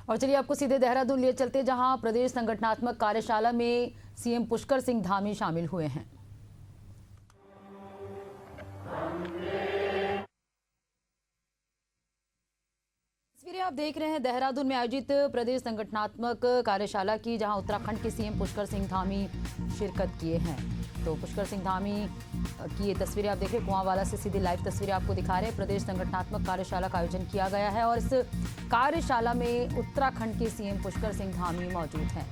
और चलिए आपको सीधे देहरादून लिए चलते, जहां प्रदेश संगठनात्मक कार्यशाला में सीएम पुष्कर सिंह धामी शामिल हुए हैं। तस्वीरें आप देख रहे हैं देहरादून में आयोजित प्रदेश संगठनात्मक कार्यशाला की, जहां उत्तराखंड के सीएम पुष्कर सिंह धामी शिरकत किए हैं। तो पुष्कर सिंह धामी की ये तस्वीरें आप देख रहे हैं, कुआंवाला से सीधी लाइव तस्वीरें आपको दिखा रहे हैं। प्रदेश संगठनात्मक कार्यशाला का आयोजन किया गया है और इस कार्यशाला में उत्तराखंड के सीएम पुष्कर सिंह धामी मौजूद हैं।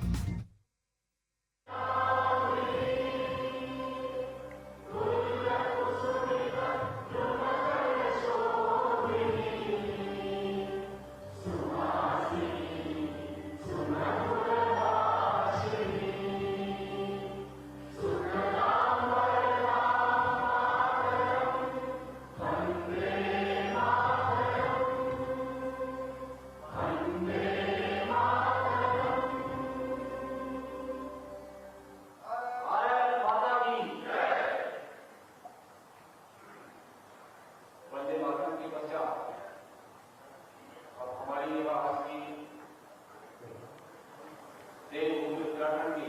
उत्तराखंड की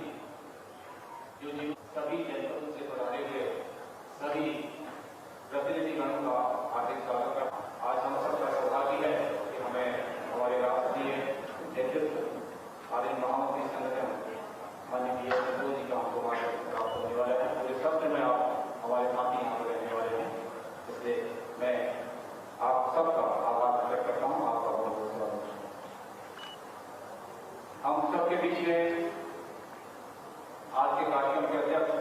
जो सभी जनपदों से बनाए हुए सभी प्रतिनिधिगणों का हार्दिक स्वागत है। आज हम सबका सौभाग्य है कि हमें हमारे राष्ट्रीय नेतृत्व आदि महामंत्री संगठन माननीय संतोष जी का हमको प्राप्त होने वाला है। पूरे सत्र में आप हमारे साथी यहाँ पर रहने वाले हैं, इसलिए मैं आप सबका आभार व्यक्त करता हूँ। आपका बहुत बहुत स्वागत है। हम सबके बीच में आज के कार्यक्रम के अध्यक्ष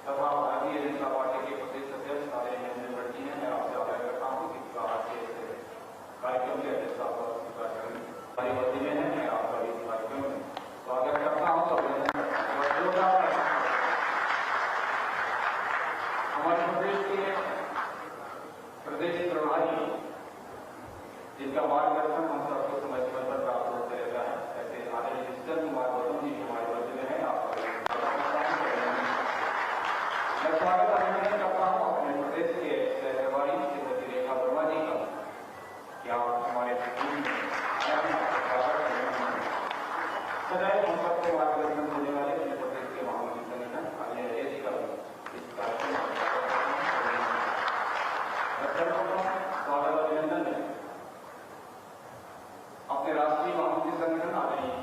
तथा भारतीय जनता पार्टी के प्रदेश अध्यक्ष आदरणीय नरेंद्र जी हैं। मैं आपसे आग्रह करता हूँ कि आज के कार्यक्रम के अध्यक्ष आप स्वीकार करें। हमारी वर्दी में है, मैं आपका भी कार्यक्रम में स्वागत करता हूँ। हमारे प्रदेश के प्रदेश प्रभारी जिनका मार्गदर्शन हम सबको समय समय पर प्राप्त होते रहता है, ऐसे आदरणीय कृष्ण कुमार गौतम जी हमारे वर्ग में है। आपका मैं स्वागत अभिनंदन करता हूँ अपने प्रदेश के प्रभारी श्रीमती रेखा वर्मा जी का, कि आप हमारे सदैव हम सबको मार्गदर्शन देने वाले अपने प्रदेश के महामंत्री संगठन आदरणीय जी का इस कार्यक्रम स्वागत अभिनंदन है। अपने राष्ट्रीय महामंत्री संगठन आदरणीय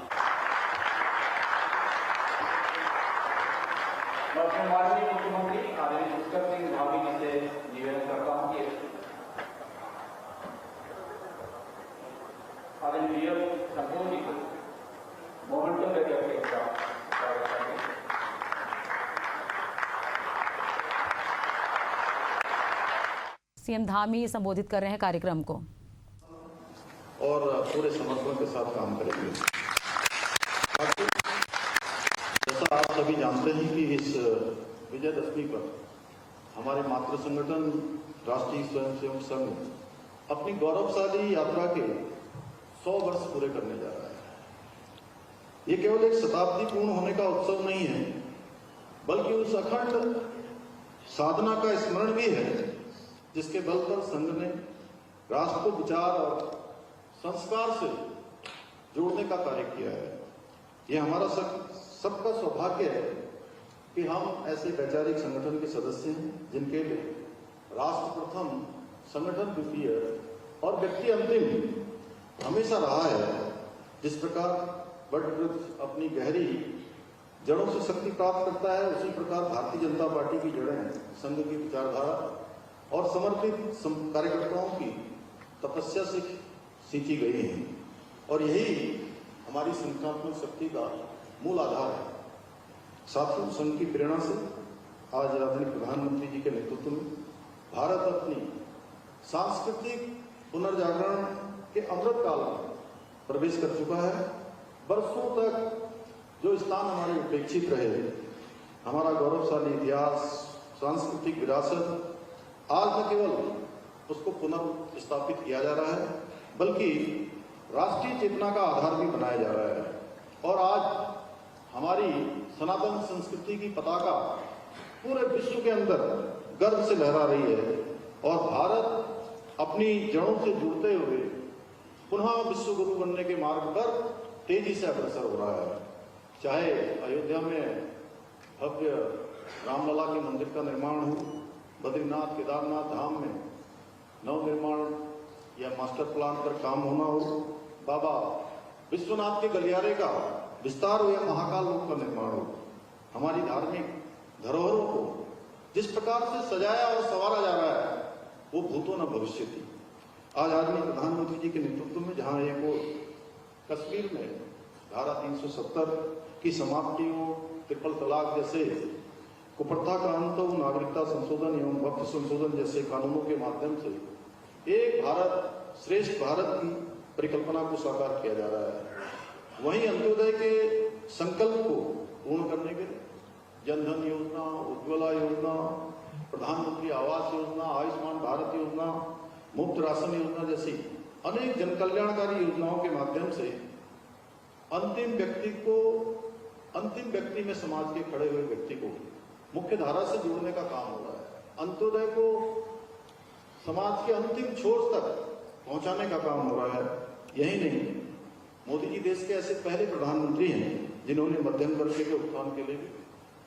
माननीय मुख्यमंत्री आदरणीय पुष्कर सिंह धामी जी से निवेदन करता हूं कि आदरणीय संतोष जी को मोमेंटम लेकर के स्वागत करेंगे। सीएम धामी संबोधित कर रहे हैं कार्यक्रम को और पूरे समर्पण के साथ काम करेंगे। जैसा आप सभी जानते हैं कि इस विजयदशमी पर हमारे मातृ संगठन राष्ट्रीय स्वयंसेवक संघ अपनी गौरवशाली यात्रा के 100 वर्ष पूरे करने जा रहा है। ये केवल एक शताब्दी पूर्ण होने का उत्सव नहीं है, बल्कि उस अखंड साधना का स्मरण भी है जिसके बल पर संघ ने राष्ट्र को विचार और संस्कार से जोड़ने का कार्य किया है। ये हमारा सबका सौभाग्य है कि हम ऐसे वैचारिक संगठन के सदस्य हैं जिनके लिए राष्ट्र प्रथम, संगठन द्वितीय और व्यक्ति अंतिम हमेशा रहा है। जिस प्रकार वटवृक्ष अपनी गहरी जड़ों से शक्ति प्राप्त करता है, उसी प्रकार भारतीय जनता पार्टी की जड़ें संघ की विचारधारा और समर्पित कार्यकर्ताओं की तपस्या से सींची गई हैं और यही हमारी संगठनात्मक शक्ति का मूल आधार है। साथियों, संघ की प्रेरणा से आज आदरणीय प्रधानमंत्री जी के नेतृत्व में भारत अपनी सांस्कृतिक पुनर्जागरण के अमृत काल में प्रवेश कर चुका है। वर्षों तक जो स्थान हमारे उपेक्षित रहे, हमारा गौरवशाली इतिहास, सांस्कृतिक विरासत, आज न केवल उसको पुनर्स्थापित किया जा रहा है, बल्कि राष्ट्रीय चेतना का आधार भी बनाया जा रहा है। और आज हमारी सनातन संस्कृति की पताका पूरे विश्व के अंदर गर्व से लहरा रही है और भारत अपनी जड़ों से जुड़ते हुए पुनः विश्व गुरु बनने के मार्ग पर तेजी से अग्रसर हो रहा है। चाहे अयोध्या में भव्य रामलला के मंदिर का निर्माण हो, बद्रीनाथ केदारनाथ धाम में नव निर्माण या मास्टर प्लान पर काम होना हो, बाबा विश्वनाथ के गलियारे का विस्तार हो या महाकाल लोक का निर्माण हो, हमारी धार्मिक धरोहरों को जिस प्रकार से सजाया और संवारा जा रहा है वो भूतो न भविष्य थी। आज आदरणीय प्रधानमंत्री जी के नेतृत्व में जहां एक और कश्मीर में धारा 370 की समाप्ति हो, ट्रिपल तलाक जैसे कुप्रथा का अंत हो, नागरिकता संशोधन एवं वक्फ संशोधन जैसे कानूनों के माध्यम से एक भारत श्रेष्ठ भारत की परिकल्पना को साकार किया जा रहा है। वहीं अंत्योदय के संकल्प को पूर्ण करने के लिए जनधन योजना, उज्ज्वला योजना, प्रधानमंत्री आवास योजना, आयुष्मान भारत योजना, मुफ्त राशन योजना जैसी अनेक जनकल्याणकारी योजनाओं के माध्यम से अंतिम व्यक्ति में समाज के खड़े हुए व्यक्ति को मुख्य धारा से जोड़ने का काम हो रहा है। अंत्योदय को समाज के अंतिम छोर तक पहुंचाने का काम हो रहा है। यही नहीं, मोदी जी देश के ऐसे पहले प्रधानमंत्री हैं जिन्होंने मध्यम वर्ग के उत्थान के लिए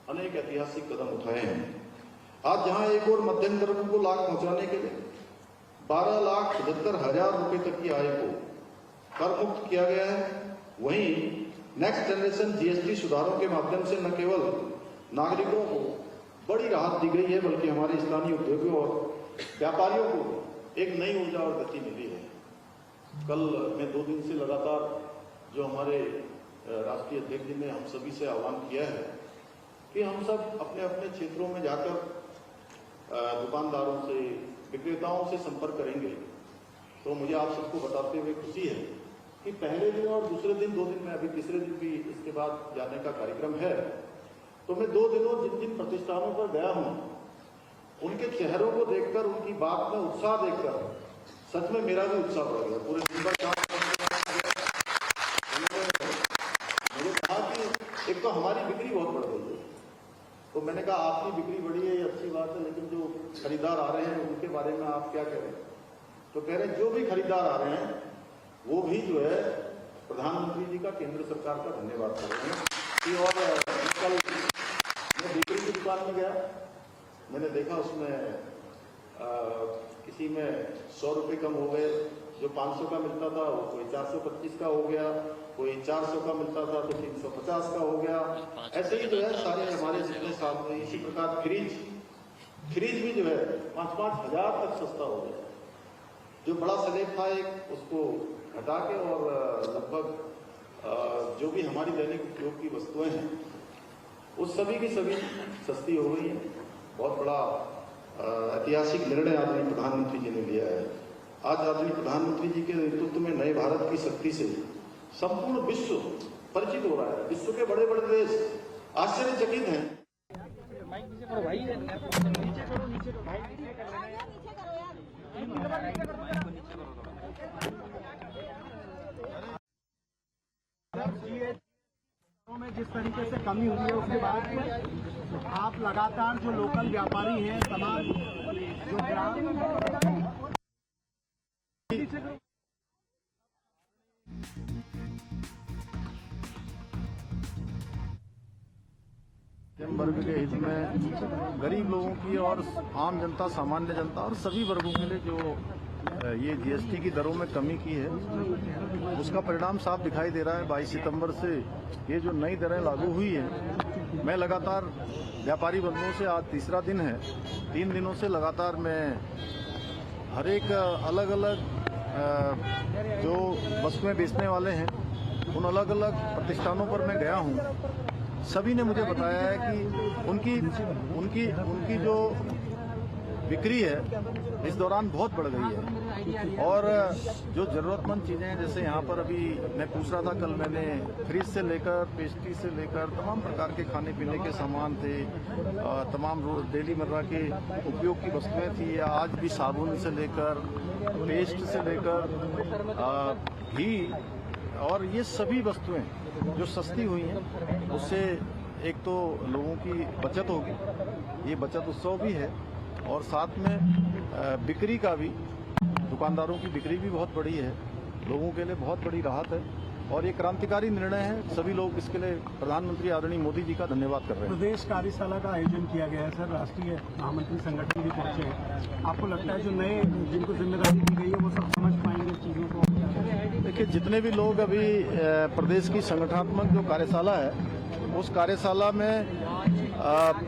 अनेक ऐतिहासिक कदम उठाए हैं। आज जहां एक और मध्यम वर्ग को लाभ पहुंचाने के लिए 12,75,000 रुपए तक की आय को कर मुक्त किया गया है, वहीं नेक्स्ट जनरेशन जीएसटी सुधारों के माध्यम से न केवल नागरिकों को बड़ी राहत दी गई है बल्कि हमारे स्थानीय उद्योगों और व्यापारियों को एक नई ऊर्जा और गति मिली है। कल मैं 2 दिन से लगातार जो हमारे राष्ट्रीय अध्यक्ष जी ने हम सभी से आह्वान किया है कि हम सब अपने अपने क्षेत्रों में जाकर दुकानदारों से, विक्रेताओं से संपर्क करेंगे। तो मुझे आप सबको बताते हुए खुशी है कि पहले दिन और दूसरे दिन, 2 दिन में, अभी तीसरे दिन भी इसके बाद जाने का कार्यक्रम है। तो मैं 2 दिनों जिन जिन प्रतिष्ठानों पर गया हूं उनके चेहरों को देखकर, उनकी बात में उत्साह देखकर सच में मेरा भी उत्साह बढ़ गया। पूरे दिन भर काम मुझे कहा कि एक तो हमारी बिक्री बहुत बढ़ गई है। तो मैंने कहा आपकी बिक्री बढ़ी है ये अच्छी बात है, लेकिन जो खरीदार आ रहे हैं उनके बारे में आप क्या कह रहे हैं? तो कह रहे हैं जो भी खरीदार आ रहे हैं वो भी जो है प्रधानमंत्री जी का, केंद्र सरकार का धन्यवाद कर रहे हैं। कि और कल मैं बिक्री की दुकान में गया, मैंने देखा उसमें किसी में 100 रुपये कम हो गए, जो 500 का मिलता था वो कोई 425 का हो गया, कोई 400 का मिलता था तो 350 का हो गया। ऐसे ही जो है सारे हमारे जितने साथ में, इसी प्रकार फ्रिज भी जो है 5-5 हजार तक सस्ता हो गया। जो बड़ा स्लैब था एक, उसको घटा के और लगभग जो भी हमारी दैनिक उपयोग की वस्तुएं हैं उस सभी की सभी सस्ती हो गई है। बहुत बड़ा ऐतिहासिक निर्णय आदरणीय प्रधानमंत्री जी ने लिया है। आज आदरणीय प्रधानमंत्री जी के नेतृत्व में नए भारत की शक्ति से संपूर्ण विश्व परिचित हो रहा है। विश्व के बड़े बड़े देश आश्चर्यचकित हैं। में जिस तरीके से कमी हुई है उसके बाद में आप लगातार जो लोकल व्यापारी हैं, तमाम जो मध्यम वर्ग के हित में, गरीब लोगों की और आम जनता, सामान्य जनता और सभी वर्गों के लिए जो ये जीएसटी की दरों में कमी की है उसका परिणाम साफ दिखाई दे रहा है। 22 सितंबर से ये जो नई दरें लागू हुई हैं, मैं लगातार व्यापारी बंधुओं से, आज तीसरा दिन है, 3 दिनों से लगातार मैं हर एक अलग अलग जो वस्तुएं बेचने वाले हैं उन अलग अलग प्रतिष्ठानों पर मैं गया हूं। सभी ने मुझे बताया है कि उनकी जो बिक्री है इस दौरान बहुत बढ़ गई है और जो जरूरतमंद चीजें हैं, जैसे यहाँ पर अभी मैं पूछ रहा था, कल मैंने फ्रिज से लेकर पेस्ट्री से लेकर तमाम प्रकार के खाने पीने के सामान थे, तमाम डेली मर्रा के उपयोग की वस्तुएं थी, आज भी साबुन से लेकर पेस्ट से लेकर घी, और ये सभी वस्तुएं जो सस्ती हुई हैं उससे एक तो लोगों की बचत होगी, ये बचत उत्सव भी है, और साथ में बिक्री का भी, दुकानदारों की बिक्री भी बहुत बड़ी है। लोगों के लिए बहुत बड़ी राहत है और ये क्रांतिकारी निर्णय है। सभी लोग इसके लिए प्रधानमंत्री आदरणीय मोदी जी का धन्यवाद कर रहे हैं। प्रदेश कार्यशाला का आयोजन किया गया है सर, राष्ट्रीय महामंत्री संगठन भी पहुंचे हैं। आपको लगता है जो नए जिनको जिम्मेदारी दी गई है वो सब समझ पाएंगे चीज़ों को? देखिए, जितने भी लोग अभी प्रदेश की संगठनात्मक जो कार्यशाला है उस कार्यशाला में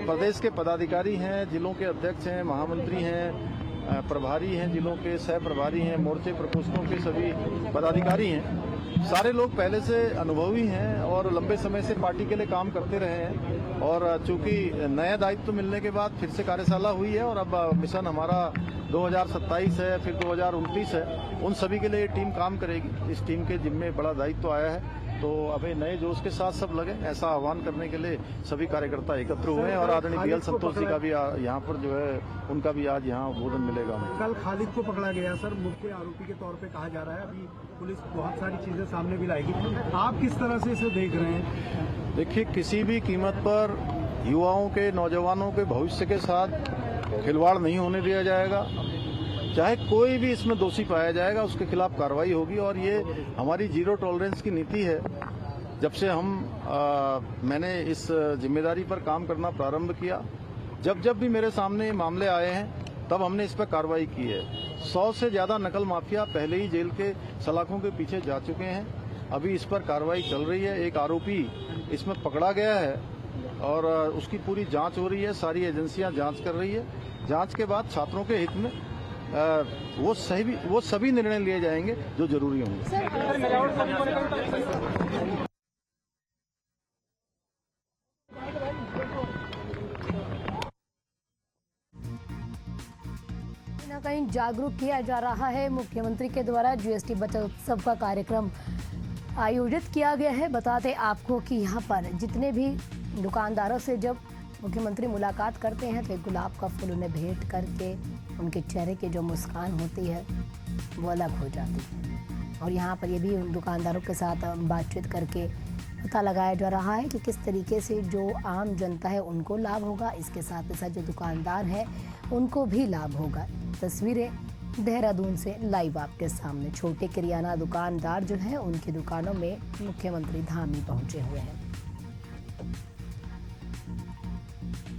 प्रदेश के पदाधिकारी हैं, जिलों के अध्यक्ष हैं, महामंत्री हैं, प्रभारी हैं, जिलों के सह प्रभारी हैं, मोर्चे प्रकोष्ठों के सभी पदाधिकारी हैं। सारे लोग पहले से अनुभवी हैं और लंबे समय से पार्टी के लिए काम करते रहे हैं और चूंकि नया दायित्व मिलने के बाद फिर से कार्यशाला हुई है और अब मिशन हमारा 2027 है, फिर 2029 है। उन सभी के लिए टीम काम करेगी। इस टीम के जिम्मे बड़ा दायित्व आया है, तो अभी नए जोश के साथ सब लगे, ऐसा आह्वान करने के लिए सभी कार्यकर्ता एकत्र हुए हैं और आदरणीय बीएल संतोष जी का भी यहाँ पर जो है उनका भी आज यहाँ उद्बोधन मिलेगा। कल खालिद को पकड़ा गया सर, मुख्य आरोपी के तौर पे कहा जा रहा है। अभी पुलिस बहुत सारी चीजें सामने भी लाएगी, आप किस तरह से इसे देख रहे हैं? देखिए, किसी भी कीमत पर युवाओं के, नौजवानों के भविष्य के साथ खिलवाड़ नहीं होने दिया जाएगा। चाहे कोई भी इसमें दोषी पाया जाएगा उसके खिलाफ कार्रवाई होगी और ये हमारी जीरो टॉलरेंस की नीति है। जब से मैंने इस जिम्मेदारी पर काम करना प्रारंभ किया, जब भी मेरे सामने मामले आए हैं तब हमने इस पर कार्रवाई की है। 100 से ज्यादा नकल माफिया पहले ही जेल के सलाखों के पीछे जा चुके हैं। अभी इस पर कार्रवाई चल रही है। एक आरोपी इसमें पकड़ा गया है और उसकी पूरी जांच हो रही है। सारी एजेंसियां जांच कर रही है। जांच के बाद छात्रों के हित में वो सभी निर्णय लिए जाएंगे जो जरूरी होंगे। कहीं जागरूक किया जा रहा है। मुख्यमंत्री के द्वारा जीएसटी बचत उत्सव का कार्यक्रम आयोजित किया गया है। बताते आपको कि यहाँ पर जितने भी दुकानदारों से जब मुख्यमंत्री मुलाकात करते हैं तो गुलाब का फूल उन्हें भेंट करके उनके चेहरे की जो मुस्कान होती है वो अलग हो जाती है। और यहाँ पर ये भी उन दुकानदारों के साथ बातचीत करके पता लगाया जा रहा है कि किस तरीके से जो आम जनता है उनको लाभ होगा, इसके साथ साथ जो दुकानदार हैं उनको भी लाभ होगा। तस्वीरें देहरादून से लाइव आपके सामने। छोटे किराना दुकानदार जो हैं उनकी दुकानों में मुख्यमंत्री धामी पहुंचे हुए हैं।